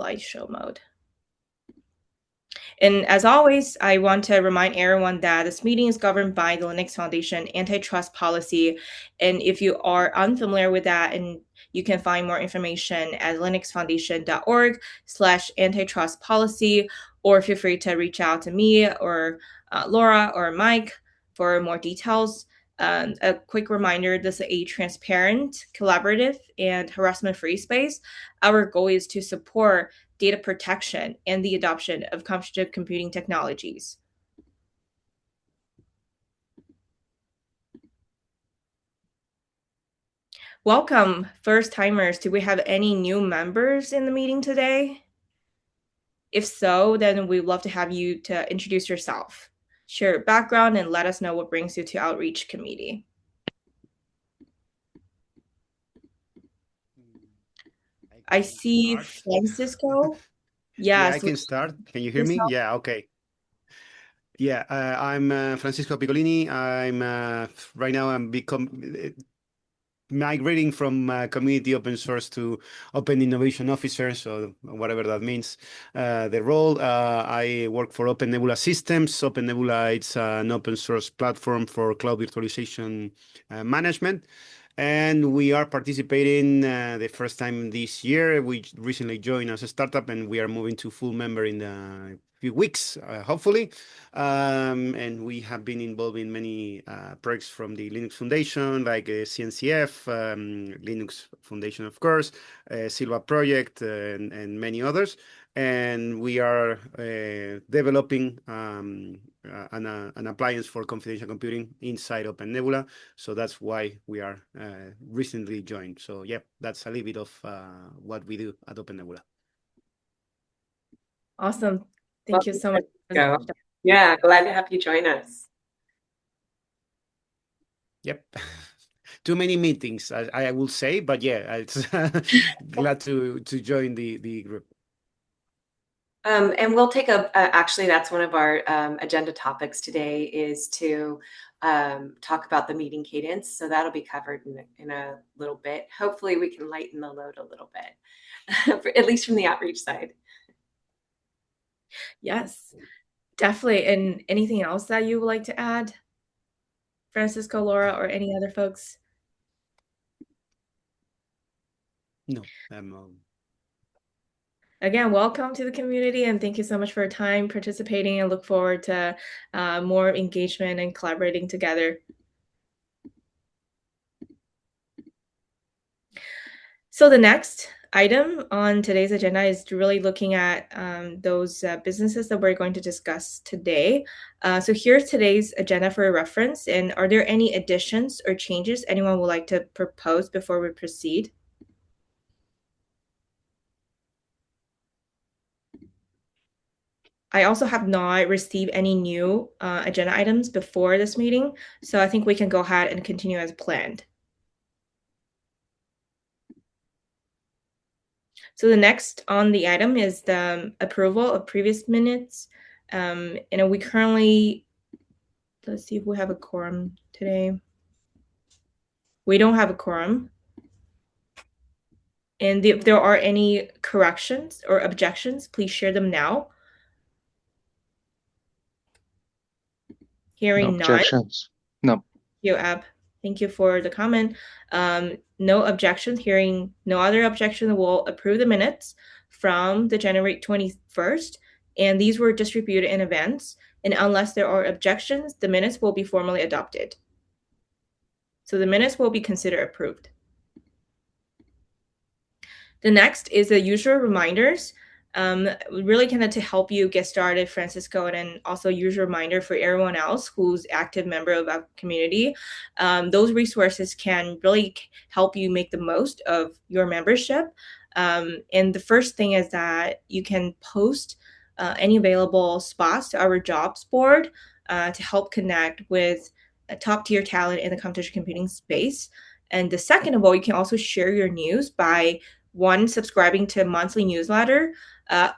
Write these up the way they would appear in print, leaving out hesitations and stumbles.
slideshow mode. And as always, I want to remind everyone that this meeting is governed by the Linux Foundation antitrust policy. And if you are unfamiliar with that, and you can find more information at linuxfoundation.org/antitrust policy, or feel free to reach out to me or Laura or Mike for more details. A quick reminder, this is a transparent, collaborative, and harassment-free space. Our goal is to support data protection and the adoption of computational computing technologies. Welcome, first-timers. Do we have any new members in the meeting today? If so, then we'd love to have you to introduce yourself, share your background, and let us know what brings you to Outreach Committee. I see Francisco. Yeah, I can start. Can you hear me? Yourself? Yeah, okay. Yeah, I'm Francisco Piccolini. I'm right now I'm migrating from community open source to open innovation officer, so whatever that means. The role, I work for Open Nebula Systems. Open Nebula, it's an open source platform for cloud virtualization management. And we are participating the first time this year. We recently joined as a startup, and we are moving to full member in a few weeks, hopefully. And we have been involved in many projects from the Linux Foundation, like CNCF, Linux Foundation, of course, Silva Project, and many others. And we are developing an appliance for confidential computing inside Open Nebula. So that's why we are recently joined. So yeah, that's a little bit of what we do at Open Nebula. Awesome. Thank you so much. Yeah, glad to have you join us. Yep. Too many meetings, I will say, but yeah, it's glad to join the group. And we'll take actually, that's one of our agenda topics today, is to talk about the meeting cadence. So that'll be covered in a little bit. Hopefully we can lighten the load a little bit, at least from the outreach side. Yes, definitely. And anything else that you would like to add, Francisco, Laura, or any other folks? No. Again, welcome to the community, and thank you so much for your time participating, and look forward to more engagement and collaborating together. So the next item on today's agenda is really looking at those businesses that we're going to discuss today. So here's today's agenda for reference. And are there any additions or changes anyone would like to propose before we proceed? I also have not received any new agenda items before this meeting, so I think we can go ahead and continue as planned. So the next on the item is the approval of previous minutes. And we currently, let's see if we have a quorum today. We don't have a quorum. And if there are any corrections or objections, please share them now. Hearing no objections. No. Thank you, Ab. Thank you for the comment. No objections. Hearing no other objection, we'll approve the minutes from the January 21st. And these were distributed in advance. And unless there are objections, the minutes will be formally adopted. So the minutes will be considered approved. The next is the usual reminders. Really kind of to help you get started, Francisco, and then also usual reminder for everyone else who's active member of our community. Those resources can really help you make the most of your membership. And the first thing is that you can post any available spots to our jobs board to help connect with a top-tier talent in the computational computing space. And the second of all, you can also share your news by one, subscribing to a monthly newsletter,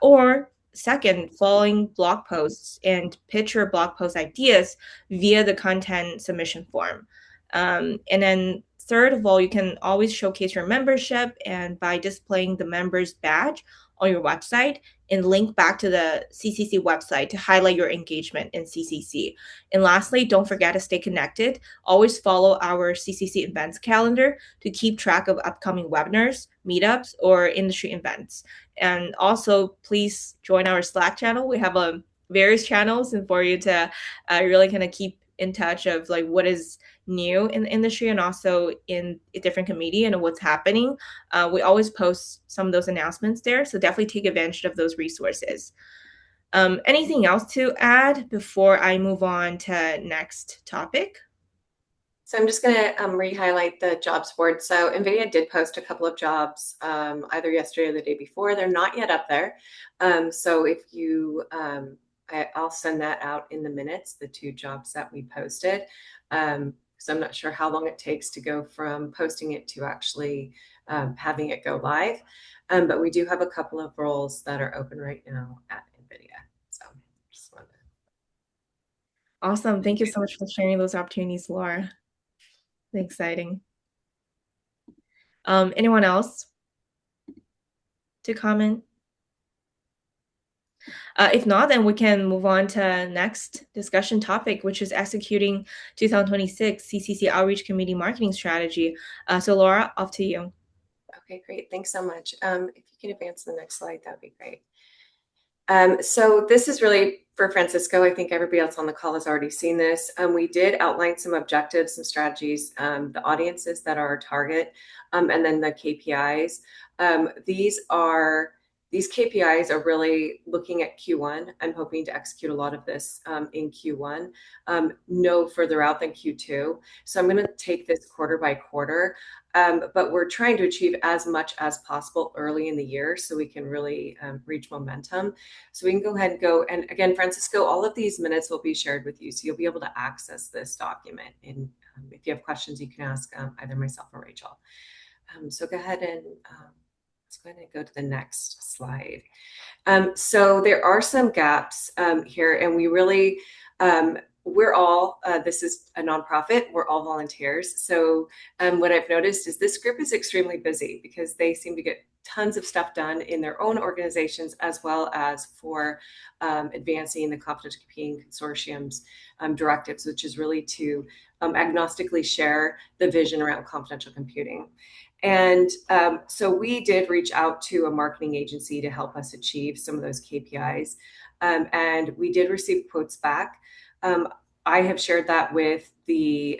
or second, following blog posts and pitch your blog post ideas via the content submission form. And then third of all, you can always showcase your membership and by displaying the members badge on your website and link back to the CCC website to highlight your engagement in CCC. And lastly, don't forget to stay connected. Always follow our CCC events calendar to keep track of upcoming webinars, meetups, or industry events. And also, please join our Slack channel. We have various channels and for you to really kind of keep in touch of like what is new in the industry and also in a different committee and what's happening. We always post some of those announcements there, so definitely take advantage of those resources. Anything else to add before I move on to next topic? So I'm just going to re-highlight the jobs board. So NVIDIA did post a couple of jobs either yesterday or the day before. They're not yet up there. So if you, I'll send that out in the minutes, the 2 jobs that we posted. So I'm not sure how long it takes to go from posting it to actually having it go live. But we do have a couple of roles that are open right now at NVIDIA. So just wanted to... Awesome. Thank you so much for sharing those opportunities, Laura. Exciting. Anyone else to comment? If not, then we can move on to next discussion topic, which is executing 2026 CCC Outreach Committee Marketing Strategy. So Laura, off to you. Okay, great. Thanks so much. If you can advance to the next slide, that'd be great. So this is really for Francisco. I think everybody else on the call has already seen this. We did outline some objectives, some strategies, the audiences that are our target, and then the KPIs. These KPIs are really looking at Q1. I'm hoping to execute a lot of this in Q1, no further out than Q2. So I'm going to take this quarter by quarter, but we're trying to achieve as much as possible early in the year so we can really reach momentum. So we can go ahead and go. And again, Francisco, all of these minutes will be shared with you. So you'll be able to access this document. And if you have questions, you can ask either myself or Rachel. So go ahead and... let's go ahead and go to the next slide. So there are some gaps here, and we really, we're all, this is a nonprofit, we're all volunteers. So what I've noticed is this group is extremely busy because they seem to get tons of stuff done in their own organizations as well as for advancing the Confidential Computing Consortium's directives, which is really to agnostically share the vision around confidential computing. And so we did reach out to a marketing agency to help us achieve some of those KPIs. And we did receive quotes back. I have shared that with the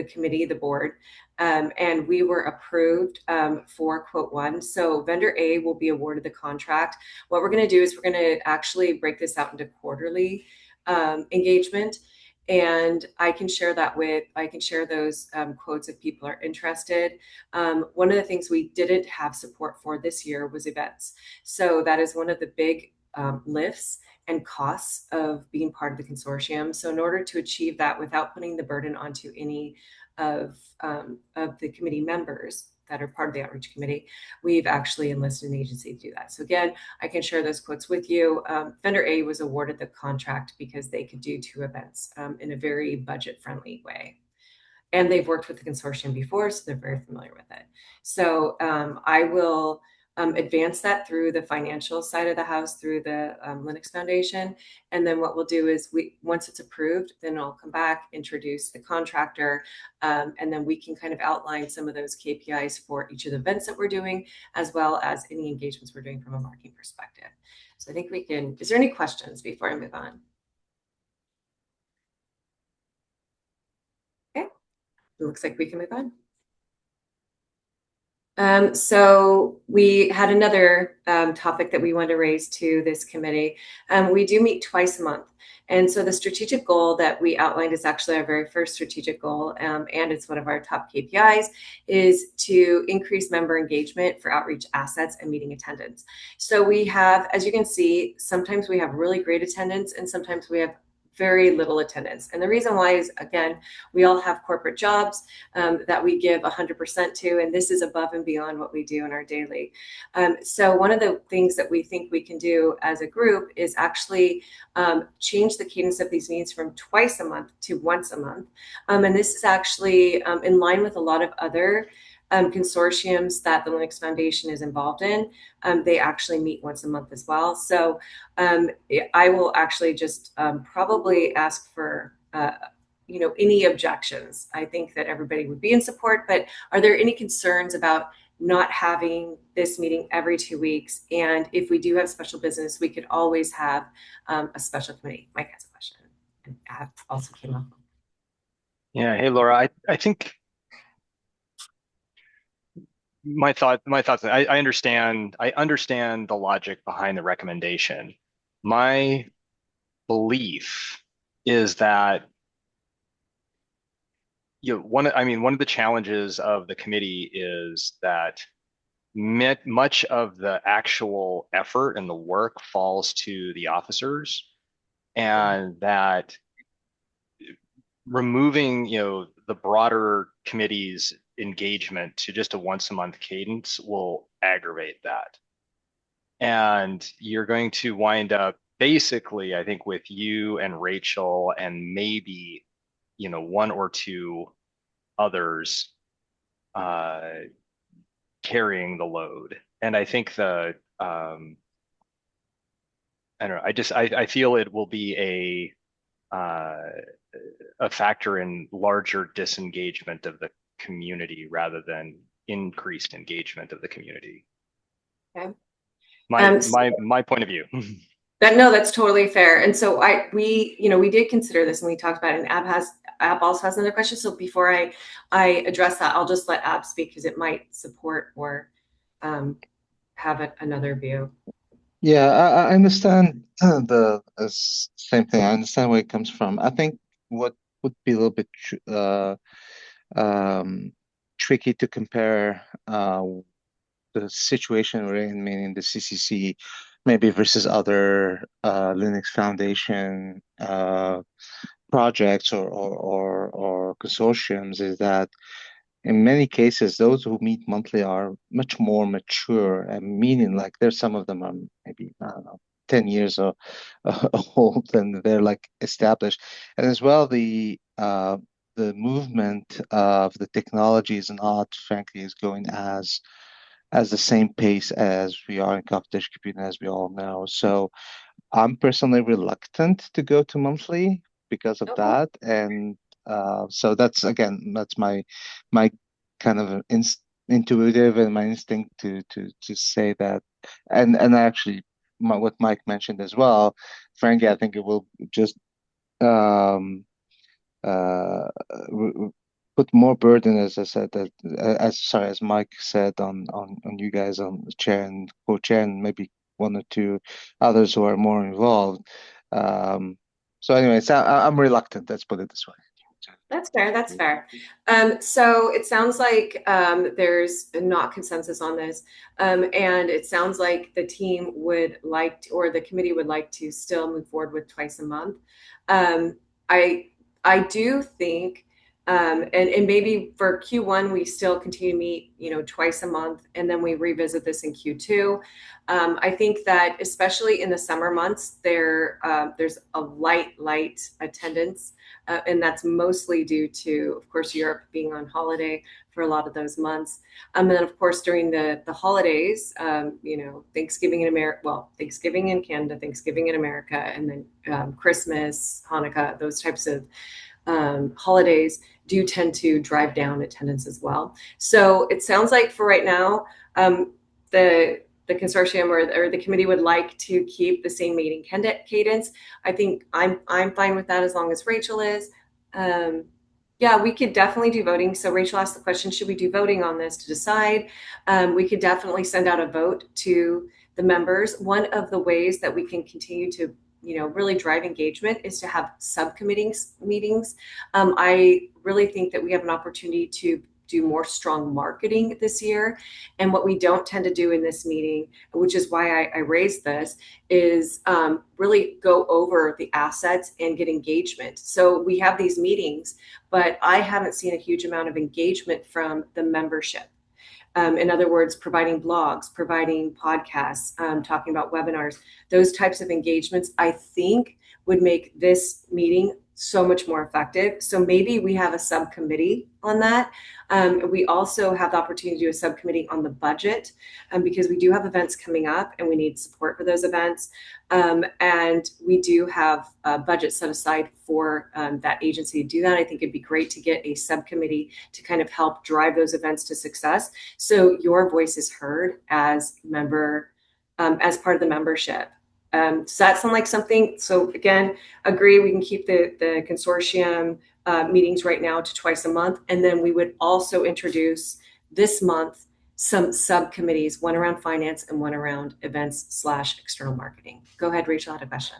committee, the board, and we were approved for quote 1. So vendor A will be awarded the contract. What we're going to do is we're going to actually break this out into quarterly engagement. And I can share those quotes if people are interested. One of the things we didn't have support for this year was events. So that is one of the big lifts and costs of being part of the consortium. So in order to achieve that without putting the burden onto any of the committee members that are part of the outreach committee, we've actually enlisted an agency to do that. So again, I can share those quotes with you. Vendor A was awarded the contract because they could do 2 events in a very budget-friendly way. And they've worked with the consortium before, so they're very familiar with it. So I will advance that through the financial side of the house, through the Linux Foundation. And then what we'll do is once it's approved, then I'll come back, introduce the contractor, and then we can kind of outline some of those KPIs for each of the events that we're doing, as well as any engagements we're doing from a marketing perspective. So I think we can, is there any questions before I move on? Okay, it looks like we can move on. So we had another topic that we wanted to raise to this committee. We do meet twice a month. And so the strategic goal that we outlined is actually our very first strategic goal, and it's one of our top KPIs, is to increase member engagement for outreach assets and meeting attendance. So we have, as you can see, sometimes we have really great attendance and sometimes we have very little attendance. And the reason why is, again, we all have corporate jobs that we give 100% to, and this is above and beyond what we do in our daily. So one of the things that we think we can do as a group is actually change the cadence of these meetings from twice a month to once a month. And this is actually in line with a lot of other consortiums that the Linux Foundation is involved in, they actually meet once a month as well. So I will actually just probably ask for any objections. I think that everybody would be in support, but are there any concerns about not having this meeting every 2 weeks? And if we do have special business, we could always have a special committee. Mike has a question, and Ab also came up. Yeah. Hey, Laura. I think my thoughts. I understand the logic behind the recommendation. My belief is that one of the challenges of the committee is that much of the actual effort and the work falls to the officers, and that removing the broader committee's engagement to just a once a month cadence will aggravate that. And you're going to wind up basically, I think, with you and Rachel and maybe one or two others carrying the load. And I think I don't know, I feel it will be a factor in larger disengagement of the community rather than increased engagement of the community. Okay. My point of view. No, that's totally fair. And so we did consider this, and we talked about it, and Ab also has another question. So before I address that, I'll just let Ab speak because it might support or have another view. Yeah, I understand the same thing. I understand where it comes from. I think what would be a little bit tricky to compare the situation we're in, meaning the CCC, maybe versus other Linux Foundation projects or consortiums, is that in many cases, those who meet monthly are much more mature, and meaning like there's some of them are maybe, I don't know, 10 years old, and they're like established. And as well, the movement of the technology is not, frankly, is going as the same pace as we are in computational computing, as we all know. So I'm personally reluctant to go to monthly because of that, and so that's my kind of intuitive and my instinct to say that, and actually what Mike mentioned as well. Frankly, I think it will just put more burden, as I said, as Mike said, on you guys, on the chair and co-chair, and maybe one or two others who are more involved. So anyways, I'm reluctant. Let's put it this way. That's fair. That's fair. So it sounds like there's not consensus on this, and it sounds like the team would like to, or the committee would like to still move forward with twice a month. I do think, and maybe for Q1 we still continue to meet, twice a month, and then we revisit this in Q2. I think that especially in the summer months, there's a light attendance, and that's mostly due to, of course, Europe being on holiday for a lot of those months. And then, of course, during the holidays, Thanksgiving in America, well, Thanksgiving in Canada, Thanksgiving in America, and then Christmas, Hanukkah, those types of holidays do tend to drive down attendance as well. So it sounds like for right now, the consortium or the committee would like to keep the same meeting cadence. I think I'm fine with that as long as Rachel is. Yeah, we could definitely do voting. So Rachel asked the question, should we do voting on this to decide? We could definitely send out a vote to the members. One of the ways that we can continue to really drive engagement is to have subcommittees meetings. I really think that we have an opportunity to do more strong marketing this year. And what we don't tend to do in this meeting, which is why I raised this, is really go over the assets and get engagement. So we have these meetings, but I haven't seen a huge amount of engagement from the membership. In other words, providing blogs, providing podcasts, talking about webinars, those types of engagements, I think would make this meeting so much more effective. So maybe we have a subcommittee on that. We also have the opportunity to do a subcommittee on the budget because we do have events coming up and we need support for those events. And we do have a budget set aside for that agency to do that. I think it'd be great to get a subcommittee to kind of help drive those events to success. So your voice is heard as member, as part of the membership. Does that sound like something? So again, agree, we can keep the consortium meetings right now to twice a month. And then we would also introduce this month some subcommittees, one around finance and one around events/external marketing. Go ahead, Rachel, had a question.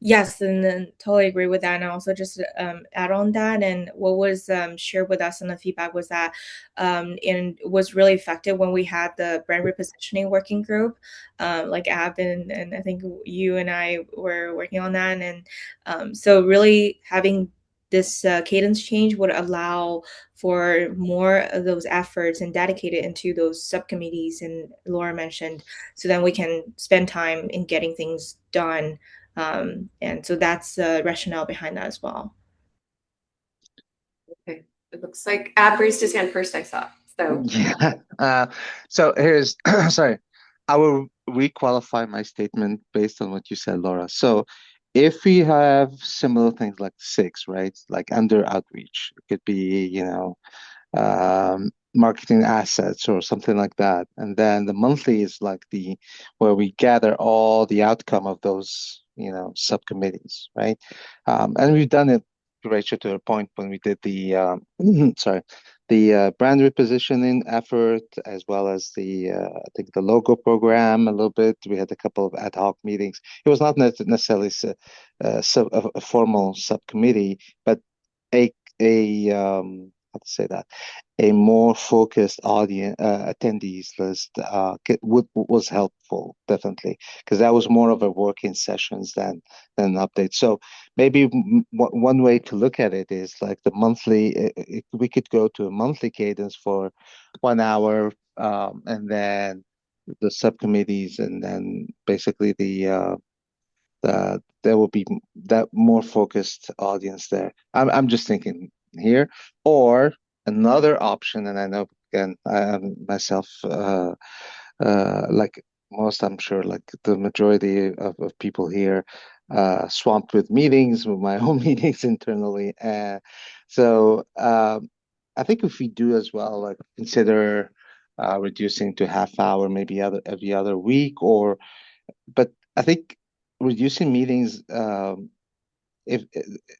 Yes, and then totally agree with that. And also just add on that, and what was shared with us in the feedback was that and it was really effective when we had the brand repositioning working group, like Ab and I think you and I were working on that. And so really having this cadence change would allow for more of those efforts and dedicate it into those subcommittees and Laura mentioned, so then we can spend time in getting things done. And so that's the rationale behind that as well. Okay, it looks like Ab raised his hand first, I saw. So Yeah. So here's, sorry, I will requalify my statement based on what you said, Laura. So if we have similar things like 6, right, like under outreach, it could be, marketing assets or something like that. And then the monthly is like where we gather all the outcome of those, subcommittees, right? And we've done it, Rachel, to a point when we did the, sorry, the brand repositioning effort, as well as I think the logo program a little bit. We had a couple of ad hoc meetings. It was not necessarily a formal subcommittee, but how to say that, a more focused audience attendees list was helpful, definitely, because that was more of a working sessions than an update. So maybe one way to look at it is like the monthly. We could go to a monthly cadence for 1 hour, and then the subcommittees, and then basically there will be that more focused audience there. I'm just thinking here, or another option, and I know again I am myself like most, I'm sure, like the majority of people here, swamped with meetings, with my own meetings internally. So I think if we do as well, like consider reducing to half hour, maybe every other week, but I think reducing meetings, if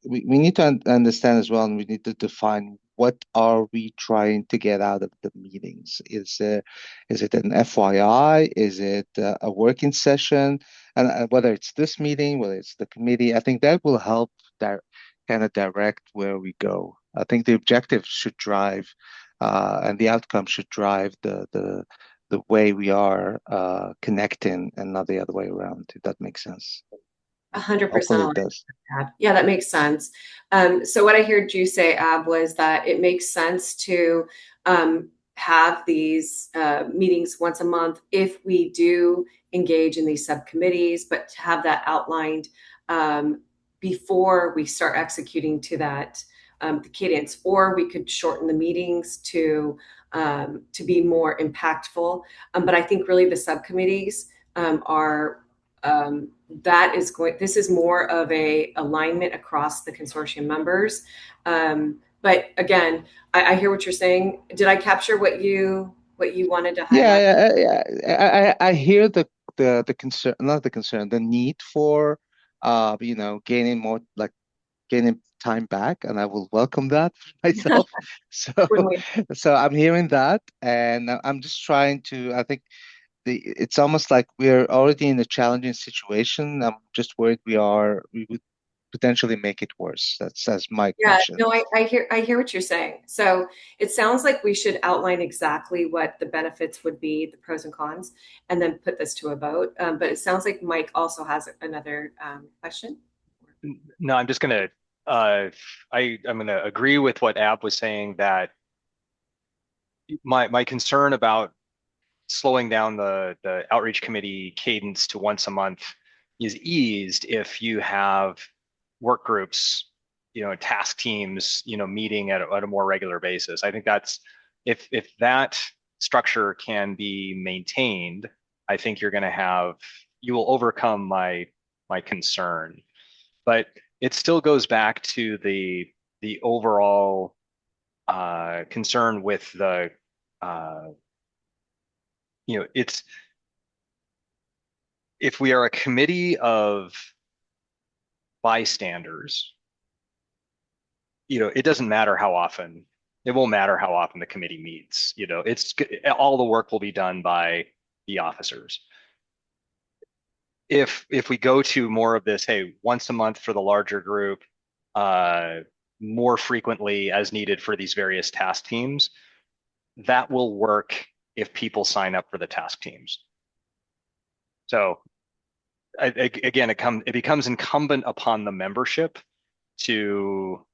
we need to understand as well, and we need to define what are we trying to get out of the meetings. Is it an FYI? Is it a working session? And whether it's this meeting, whether it's the committee, I think that will help kind of direct where we go. I think the objective should drive, and the outcome should drive the way we are connecting, and not the other way around, if that makes sense. 100%. Hopefully it does. Yeah, that makes sense. So what I heard you say, Ab, was that it makes sense to have these meetings once a month if we do engage in these subcommittees, but to have that outlined before we start executing to that the cadence, or we could shorten the meetings to be more impactful. But I think really the subcommittees are this is more of a alignment across the consortium members. But again, I hear what you're saying. Did I capture what you wanted to highlight? Yeah. I hear the concern, not the concern, the need for gaining more, like gaining time back, and I will welcome that for myself. So I'm hearing that, and I'm just trying to, I think it's almost like we're already in a challenging situation. I'm just worried we would potentially make it worse. That's my question. No, I hear what you're saying. So it sounds like we should outline exactly what the benefits would be, the pros and cons, and then put this to a vote. But it sounds like Mike also has another question. No, I'm just gonna I'm gonna agree with what Ab was saying, that my concern about slowing down the outreach committee cadence to once a month is eased if you have work groups task teams, meeting at a more regular basis. I think that's if that structure can be maintained, I think you will overcome my concern. But it still goes back to the overall concern with the it's if we are a committee of bystanders, it doesn't matter how often. It won't matter how often the committee meets. It's all the work will be done by the officers. If we go to more of this, hey, once a month for the larger group, more frequently as needed for these various task teams, that will work if people sign up for the task teams. So again, it becomes incumbent upon the membership to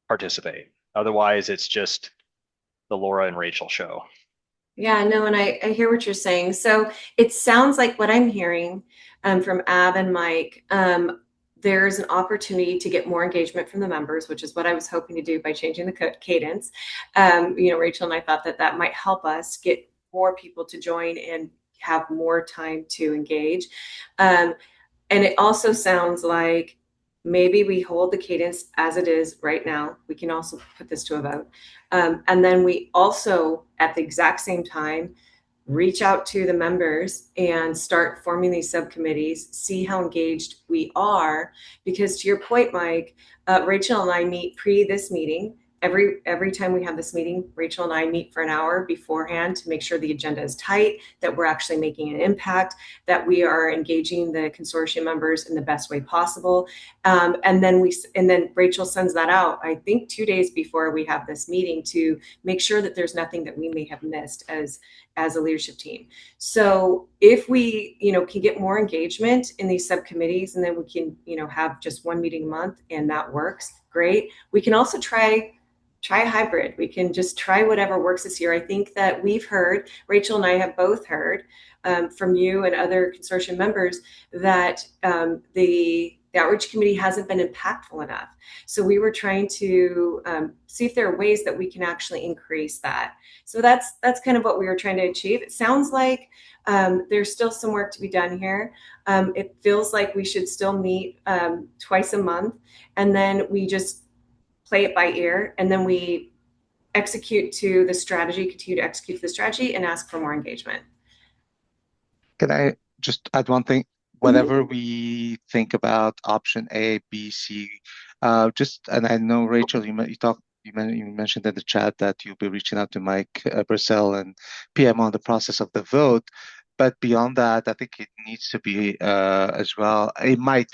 participate. Otherwise, it's just the Laura and Rachel show. Yeah, no, and I hear what you're saying. So it sounds like what I'm hearing from Ab and Mike, there's an opportunity to get more engagement from the members, which is what I was hoping to do by changing the cadence. Rachel and I thought that might help us get more people to join and have more time to engage. And it also sounds like maybe we hold the cadence as it is right now. We can also put this to a vote. And then we also, at the exact same time, reach out to the members and start forming these subcommittees, see how engaged we are. Because to your point, Mike, Rachel and I meet pre this meeting. Every time we have this meeting, Rachel and I meet for an hour beforehand to make sure the agenda is tight, that we're actually making an impact, that we are engaging the consortium members in the best way possible. And then Rachel sends that out, I think 2 days before we have this meeting, to make sure that there's nothing that we may have missed as a leadership team. So if we, can get more engagement in these subcommittees, and then we can, have just one meeting a month, and that works, great. We can also try a hybrid. We can just try whatever works this year. I think that we've heard, Rachel and I have both heard from you and other consortium members that the outreach committee hasn't been impactful enough. So we were trying to see if there are ways that we can actually increase that. So that's kind of what we were trying to achieve. It sounds like there's still some work to be done here. It feels like we should still meet twice a month, and then we just play it by ear, and then we continue to execute the strategy and ask for more engagement. Can I just add one thing? Whatever we think about option A, B, C, and I know, Rachel, you mentioned in the chat that you'll be reaching out to Mike Purcell and PM on the process of the vote. But beyond that, I think it needs to be as well. It might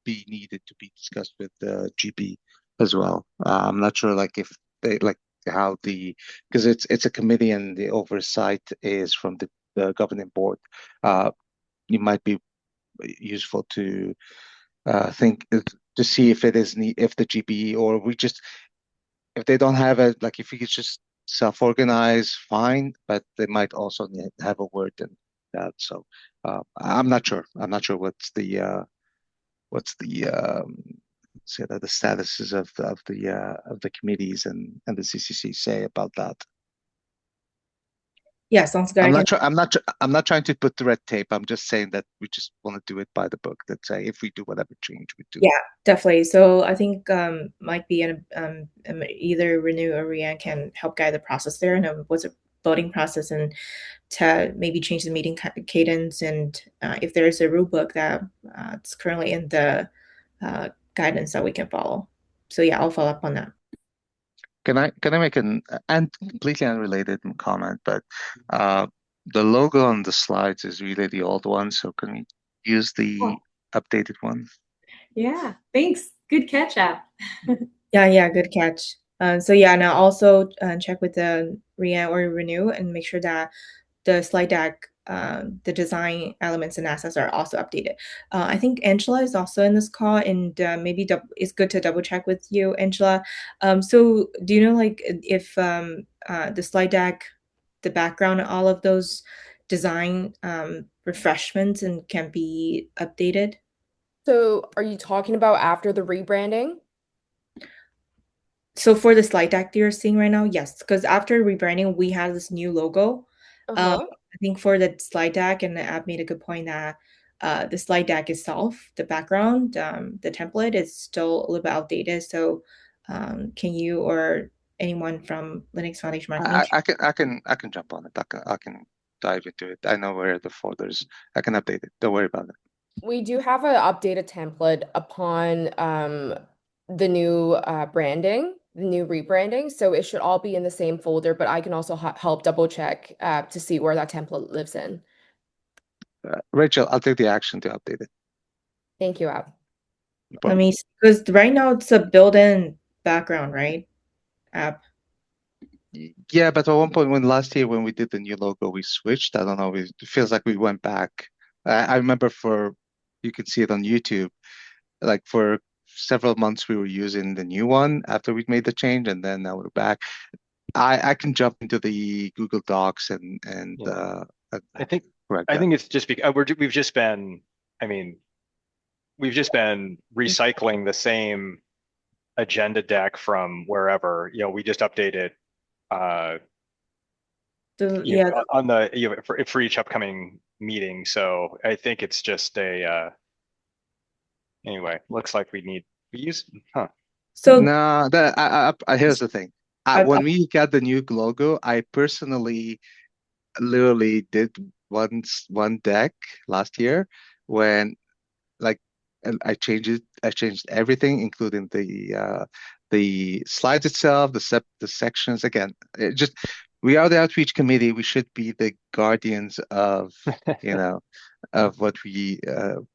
be needed to be discussed with the GB as well. I'm not sure, if they how because it's a committee and the oversight is from the governing board. It might be useful to think to see if it is if the GB, or if they don't have it, if you could just self-organize, fine, but they might also have a word in that. So I'm not sure. What's the statuses of the committees and the CCC say about that. Yeah, sounds good. I'm not trying to put the red tape. I'm just saying that we just want to do it by the book. That say if we do whatever change we do. Yeah, definitely. So I think Mike B and either Renew or Rianne can help guide the process there, and what's a voting process, and to maybe change the meeting cadence, and if there's a rule book that it's currently in the guidance that we can follow. So yeah, I'll follow up on that. Can I make an completely unrelated comment? But the logo on the slides is really the old one. So can we use the updated one? Yeah, thanks. Good catch, Ab. Yeah, good catch. So yeah, now also check with the Rianne or Renew and make sure that the slide deck, the design elements and assets are also updated. I think Angela is also in this call, and maybe it's good to double check with you, Angela. So do you know if the slide deck, the background, all of those design refreshments and can be updated? So are you talking about after the rebranding? So for the slide deck that you're seeing right now, yes, because after rebranding, we had this new logo. I think for the slide deck, and the app made a good point that the slide deck itself, the background, the template is still a little bit outdated. So can you or anyone from Linux Foundation Marketing? I can jump on it. I can dive into it. I know where the folders. I can update it. Don't worry about it. We do have an updated template upon the new branding, the new rebranding. So it should all be in the same folder, but I can also help double check to see where that template lives in. Rachel, I'll take the action to update it. Thank you, Ab. No I problem. mean, because right now it's a built-in background, right? App. Yeah, but at one point when last year when we did the new logo, we switched. I don't know. It feels like we went back. I remember you could see it on YouTube. Like for several months we were using the new one after we made the change, and then now we're back. I can jump into the Google Docs and Yeah. I correct that. think it's just because we've just been, I mean, we've just been recycling the same agenda deck from wherever. We just updated Yeah, on the for each upcoming meeting. So I think it's just anyway, looks like we use so No, here's the thing. When we got the new logo, I personally literally did one deck last year when like and I changed everything, including the slides itself, the sections. Again, we are the outreach committee. We should be the guardians of of what we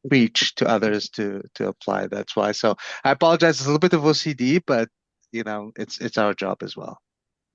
preach to others to apply. That's why. So I apologize. It's a little bit of OCD, but it's our job as well.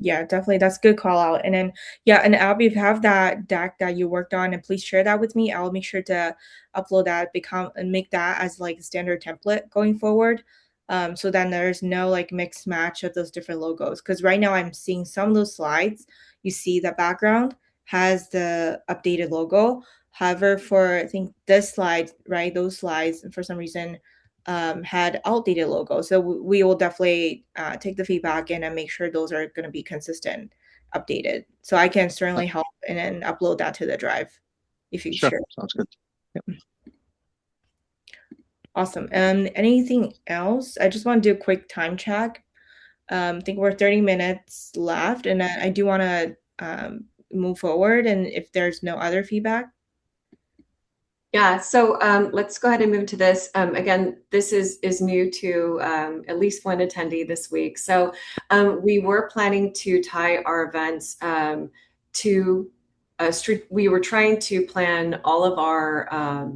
Yeah, definitely. That's a good call out. And then, yeah, and Abby, if you have that deck that you worked on, and please share that with me. I'll make sure to upload that, and make that as like a standard template going forward. So then there's no like mix match of those different logos. Because right now I'm seeing some of those slides. You see the background has the updated logo. However, for I think this slide, right, those slides, for some reason, had outdated logos. So we will definitely take the feedback and make sure those are going to be consistent, updated. So I can certainly help and then upload that to the drive if you Sure, share. sounds good. Yep. Awesome. Anything else? I just want to do a quick time check. I think we're 30 minutes left, and I do want to move forward. And if there's no other feedback. Yeah, so let's go ahead and move to this. Again, this is new to at least one attendee this week. So we were planning to tie our events to we were trying to plan all of our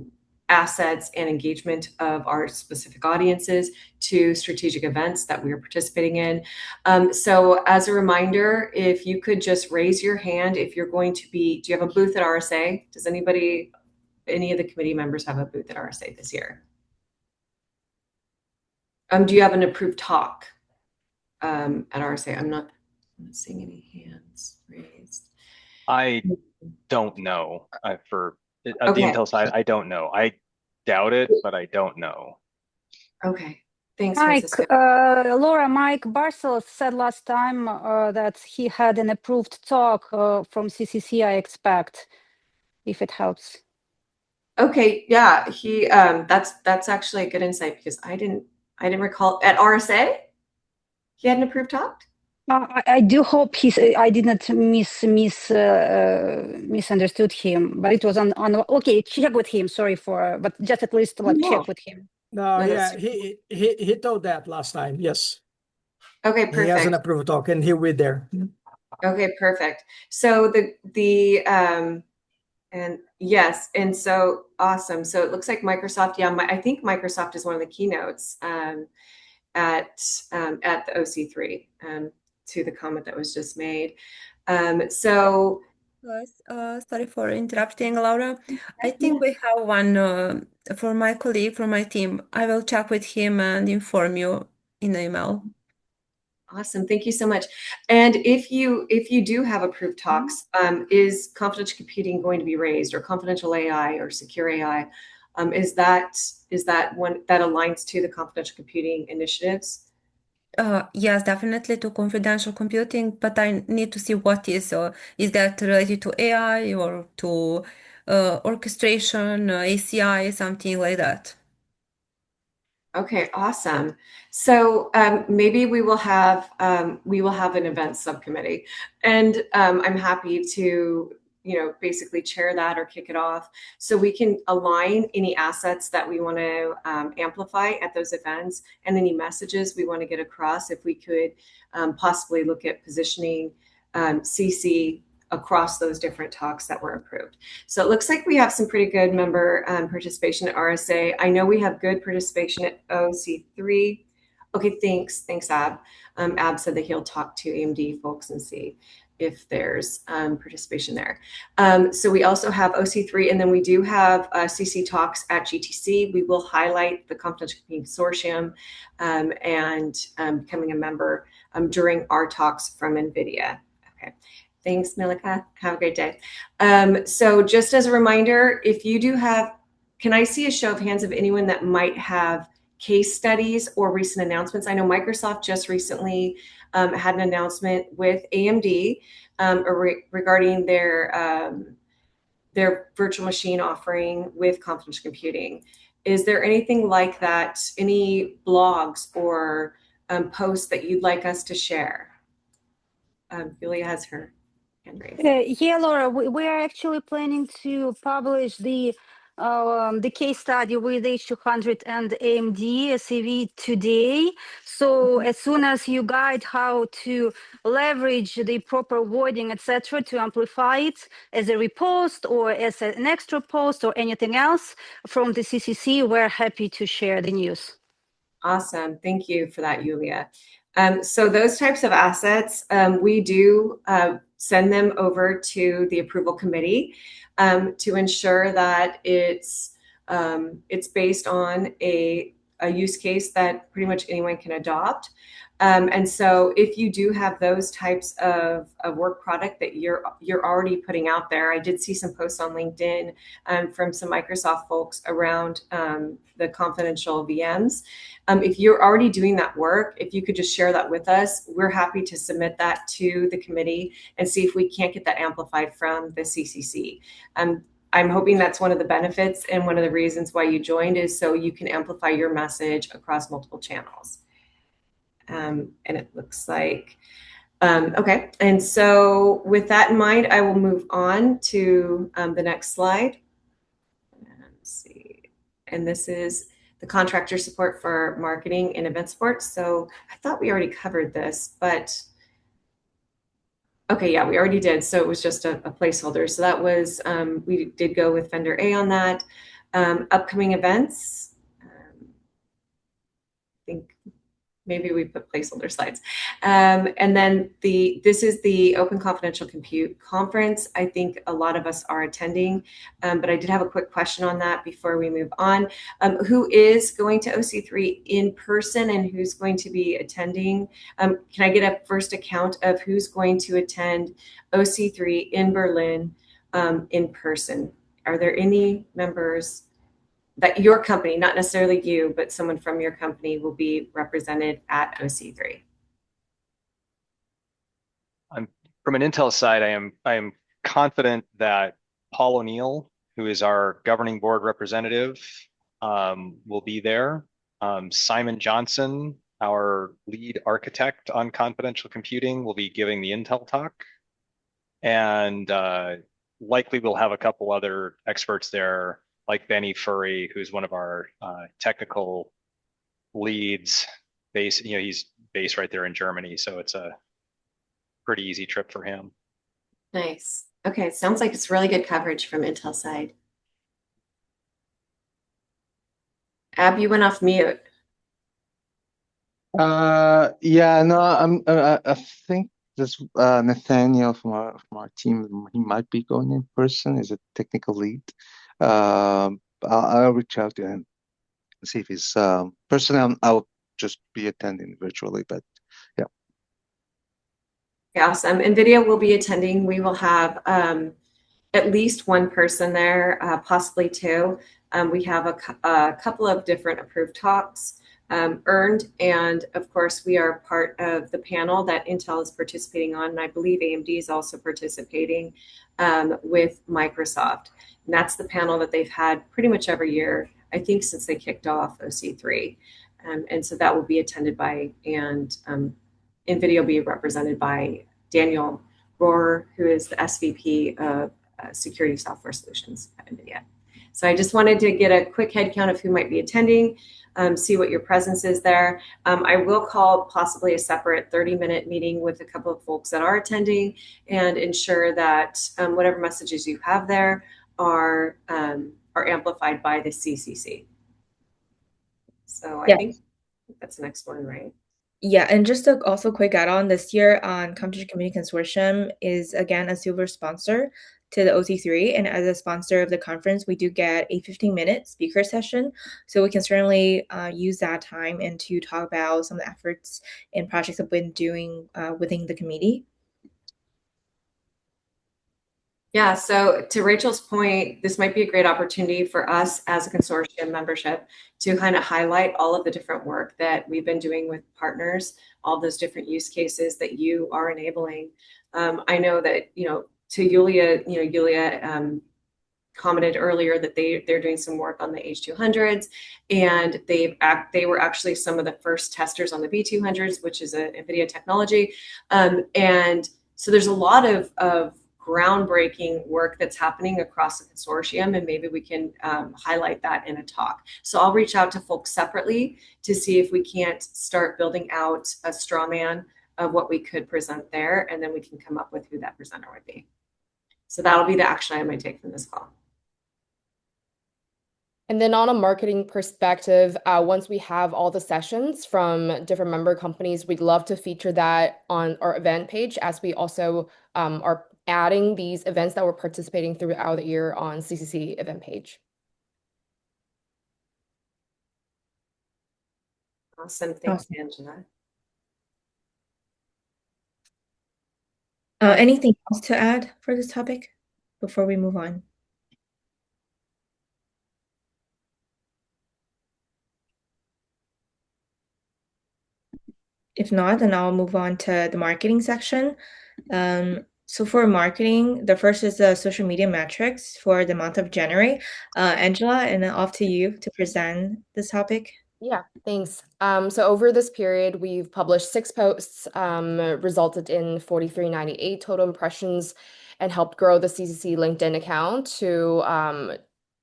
assets and engagement of our specific audiences to strategic events that we are participating in. So as a reminder, if you could just raise your hand if you're going to be, do you have a booth at RSA? Does any of the committee members have a booth at RSA this year? Do you have an approved talk at RSA? I'm not seeing any hands raised. I don't know. At the Okay. Intel side, I don't know. I doubt it, but I don't know. Okay. Thanks, Mike, Francisco. Laura, Mike Barcelos said last time that he had an approved talk from CCC, I expect, if it helps. Okay, yeah, he that's actually a good insight because I didn't recall at RSA he had an approved talk. I do hope I didn't misunderstood him, but it was on. Okay, check with him. Sorry but just at least check with him. No, yeah, he told that last time. Yes. Okay, perfect. He has an approved talk, and he'll be there. Okay, perfect. So and yes, and so awesome. So it looks like Microsoft. Yeah, I think Microsoft is one of the keynotes at the OC3 to the comment that was just made. So. Sorry for interrupting, Laura. I think we have one for my colleague from my team. I will check with him and inform you in the email. Awesome. Thank you so much. And if you do have approved talks, is confidential computing going to be raised, or confidential AI or secure AI? Is that one that aligns to the confidential computing initiatives? Yes, definitely to confidential computing, but I need to see what is that related to AI or to orchestration, ACI, something like that. Okay, awesome. So maybe we will have an event subcommittee, and I'm happy to basically chair that or kick it off, so we can align any assets that we want to amplify at those events and any messages we want to get across. If we could possibly look at positioning CC across those different talks that were approved. So it looks like we have some pretty good member participation at RSA. I know we have good participation at OC3. Okay, thanks, Ab. Ab said that he'll talk to AMD folks and see if there's participation there. So we also have OC3, and then we do have CC talks at GTC. We will highlight the Confidential Consortium and becoming a member during our talks from NVIDIA. Okay. Thanks, Milika. Have a great day. So just as a reminder, if you do have, can I see a show of hands of anyone that might have case studies or recent announcements? I know Microsoft just recently had an announcement with AMD regarding their virtual machine offering with confidential computing. Is there anything like that, any blogs or posts that you'd like us to share? Julia has her hand raised. Yeah, Laura, we are actually planning to publish the case study with H200 and AMD SAV today. So as soon as you guide how to leverage the proper wording, etc., to amplify it as a repost or as an extra post or anything else from the CCC, we're happy to share the news. Awesome. Thank you for that, Julia. So those types of assets, we do send them over to the approval committee to ensure that it's based on a use case that pretty much anyone can adopt. And so if you do have those types of work product that you're already putting out there, I did see some posts on LinkedIn from some Microsoft folks around the confidential VMs. If you're already doing that work, if you could just share that with us, we're happy to submit that to the committee and see if we can't get that amplified from the CCC. I'm hoping that's one of the benefits and one of the reasons why you joined is so you can amplify your message across multiple channels. And it looks like, okay. And so with that in mind, I will move on to the next slide. Let's see. And this is the contractor support for marketing and event support. So I thought we already covered this, but okay, yeah, we already did. So it was just a placeholder. So that was, we did go with vendor A on that. Upcoming events, I think maybe we put placeholder slides. And then this is the Open Confidential Compute Conference. I think a lot of us are attending, but I did have a quick question on that before we move on. Who is going to OC3 in person and who's going to be attending? Can I get a first account of who's going to attend OC3 in Berlin in person? Are there any members that your company, not necessarily you, but someone from your company will be represented at OC3? From an Intel side, I am confident that Paul O'Neill, who is our governing board representative, will be there. Simon Johnson, our lead architect on confidential computing, will be giving the Intel talk. And likely we'll have a couple other experts there, like Benny Furry, who's one of our technical leads. He's based right there in Germany, so it's a pretty easy trip for him. Nice. Okay, sounds like it's really good coverage from Intel side. Ab, you went off mute. Yeah, no, I think this Nathaniel from our team, he might be going in person. He's a technical lead. I'll reach out to him and see if he's personally. I'll just be attending virtually, but yeah. Awesome. NVIDIA will be attending. We will have at least one person there, possibly two. We have a couple of different approved talks earned. And of course, we are part of the panel that Intel is participating on. And I believe AMD is also participating with Microsoft. And that's the panel that they've had pretty much every year, I think, since they kicked off OC3. And so that will be attended by, and NVIDIA will be represented by Daniel Rohrer, who is the SVP of Security Software Solutions at NVIDIA. So I just wanted to get a quick head count of who might be attending, see what your presence is there. I will call possibly a separate 30-minute meeting with a couple of folks that are attending and ensure that whatever messages you have there are amplified by the CCC. So I think that's the next one, right? Yeah, and just to also quick add on, this year on Competition Community Consortium is again a silver sponsor to the OC3, and as a sponsor of the conference, we do get a 15-minute speaker session, so we can certainly use that time and to talk about some of the efforts and projects that we've been doing within the committee. Yeah, so to Rachel's point, this might be a great opportunity for us as a consortium membership to kind of highlight all of the different work that we've been doing with partners, all those different use cases that you are enabling. I know that, to Yulia, Yulia commented earlier that they're doing some work on the H200s, and they were actually some of the first testers on the B200s, which is a NVIDIA technology. And so there's a lot of groundbreaking work that's happening across the consortium, and maybe we can highlight that in a talk. So I'll reach out to folks separately to see if we can't start building out a straw man of what we could present there, and then we can come up with who that presenter would be. So that'll be the action I might take from this call. And then on a marketing perspective, once we have all the sessions from different member companies, we'd love to feature that on our event page, as we also are adding these events that we're participating throughout the year on CCC event page. Awesome. Thanks, Angela. Anything else to add for this topic before we move on? If not, then I'll move on to the marketing section. So for marketing, the first is the social media metrics for the month of January. Angela, and then off to you to present this topic. Yeah, thanks. So over this period, we've published 6 posts, resulted in 4,398 total impressions, and helped grow the CCC LinkedIn account to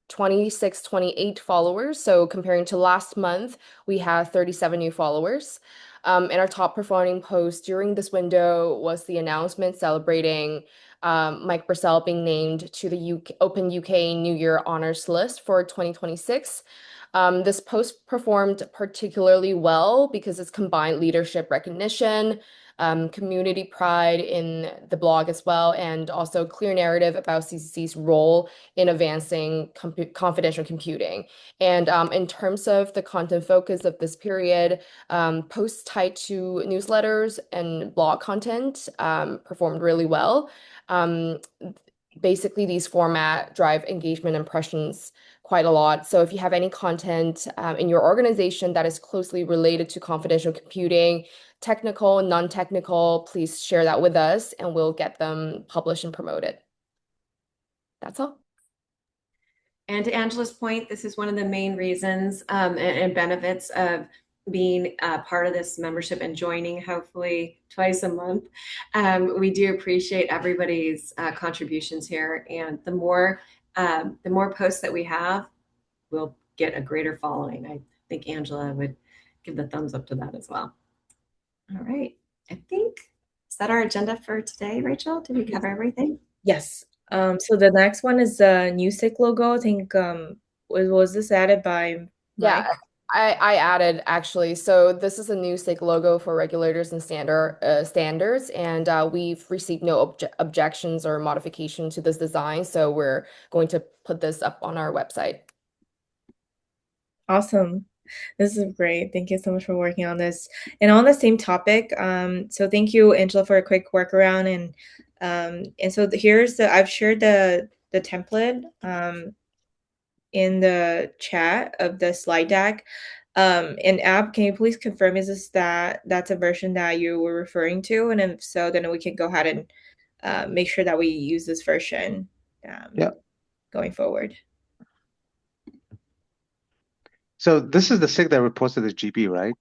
2,628 followers. So comparing to last month, we have 37 new followers. And our top performing post during this window was the announcement celebrating Mike Purcell being named to the Open UK New Year Honors List for 2026. This post performed particularly well because it's combined leadership recognition, community pride in the blog as well, and also clear narrative about CCC's role in advancing confidential computing. And in terms of the content focus of this period, posts tied to newsletters and blog content performed really well. Basically, these format drive engagement impressions quite a lot. So if you have any content in your organization that is closely related to confidential computing, technical and non-technical, please share that with us and we'll get them published and promoted. That's all. And to Angela's point, this is one of the main reasons and benefits of being part of this membership and joining hopefully twice a month. We do appreciate everybody's contributions here, and the more posts that we have, we'll get a greater following. I think Angela would give the thumbs up to that as well. All right, I think, is that our agenda for today, Rachel? Did we cover everything? Yes. So the next one is the new SIG logo. I think was this added by Mike? Yeah, I added actually. So this is a new SIG logo for regulators and standards, and we've received no objections or modification to this design. So we're going to put this up on our website. Awesome. This is great. Thank you so much for working on this. And on the same topic, so thank you, Angela, for a quick workaround. And so here's I've shared the template in the chat of the slide deck. And app, can you please confirm, that's a version that you were referring to? And if so, then we can go ahead and make sure that we use this version going forward. So this is the SIG that reports to the GB, right?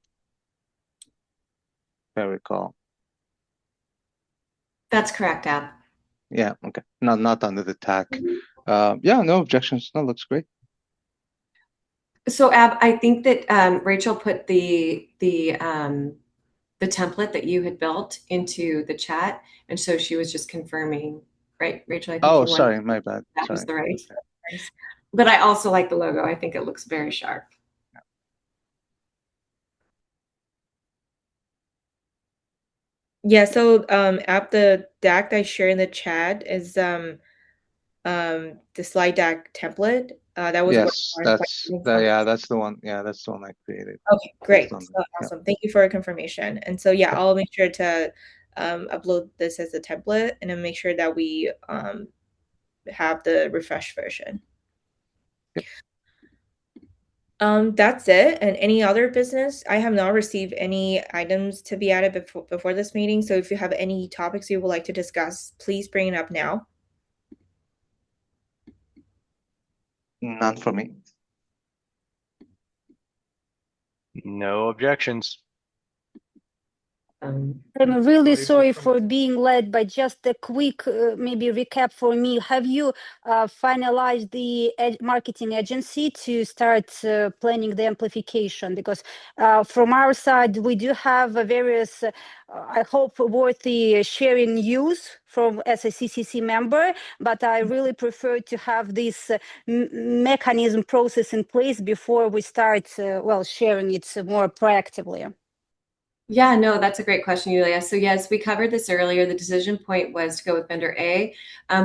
If I recall. That's correct, Ab. Yeah, okay. Not under the TAC. Yeah, no objections. No, looks great. So Ab, I think that Rachel put the template that you had built into the chat, and so she was just confirming, right, Rachel? I think Oh, sorry, my bad. That Sorry. was the right. But I also like the logo. I think it looks very sharp. Yeah, so app, the deck I share in the chat is the slide deck template that was Yes, that's the one. Yeah, that's the one I created. Okay, great. So awesome. Thank you for your confirmation. And so yeah, I'll make sure to upload this as a template and then make sure that we have the refresh version. That's it. And any other business? I have not received any items to be added before this meeting. So if you have any topics you would like to discuss, please bring it up now. None for me. No objections. I'm really sorry for being late, but just a quick maybe recap for me. Have you finalized the marketing agency to start planning the amplification? Because from our side, we do have various, I hope, worthy sharing news from as a CCC member, but I really prefer to have this mechanism process in place before we start, sharing it more proactively. Yeah, no, that's a great question, Yulia. So yes, we covered this earlier. The decision point was to go with vendor A.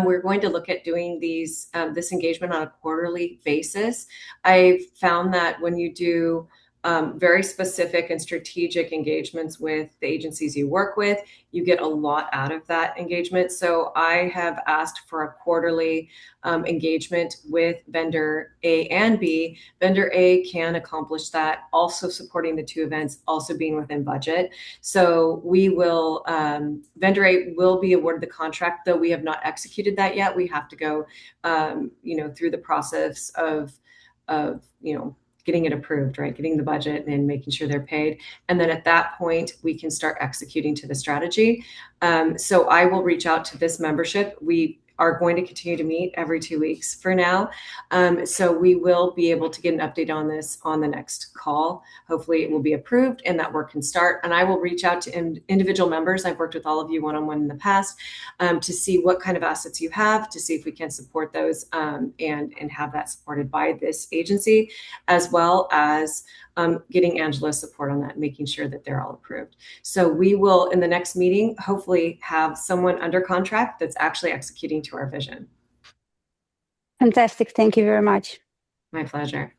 We're going to look at doing this engagement on a quarterly basis. I found that when you do very specific and strategic engagements with the agencies you work with, you get a lot out of that engagement. So I have asked for a quarterly engagement with vendor A and B. Vendor A can accomplish that, also supporting the two events, also being within budget. So we will, vendor A will be awarded the contract, though we have not executed that yet. We have to go, through the process of getting it approved, right? Getting the budget and making sure they're paid. And then at that point, we can start executing to the strategy. So I will reach out to this membership. We are going to continue to meet every 2 weeks for now. So we will be able to get an update on this on the next call. Hopefully it will be approved and that work can start. And I will reach out to individual members. I've worked with all of you one-on-one in the past to see what kind of assets you have, to see if we can support those and have that supported by this agency, as well as getting Angela's support on that, making sure that they're all approved. So we will, in the next meeting, hopefully have someone under contract that's actually executing to our vision. Fantastic. Thank you very much. My pleasure.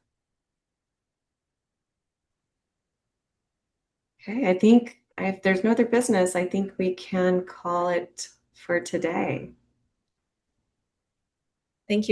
Okay, I think if there's no other business, I think we can call it for today. Thank you.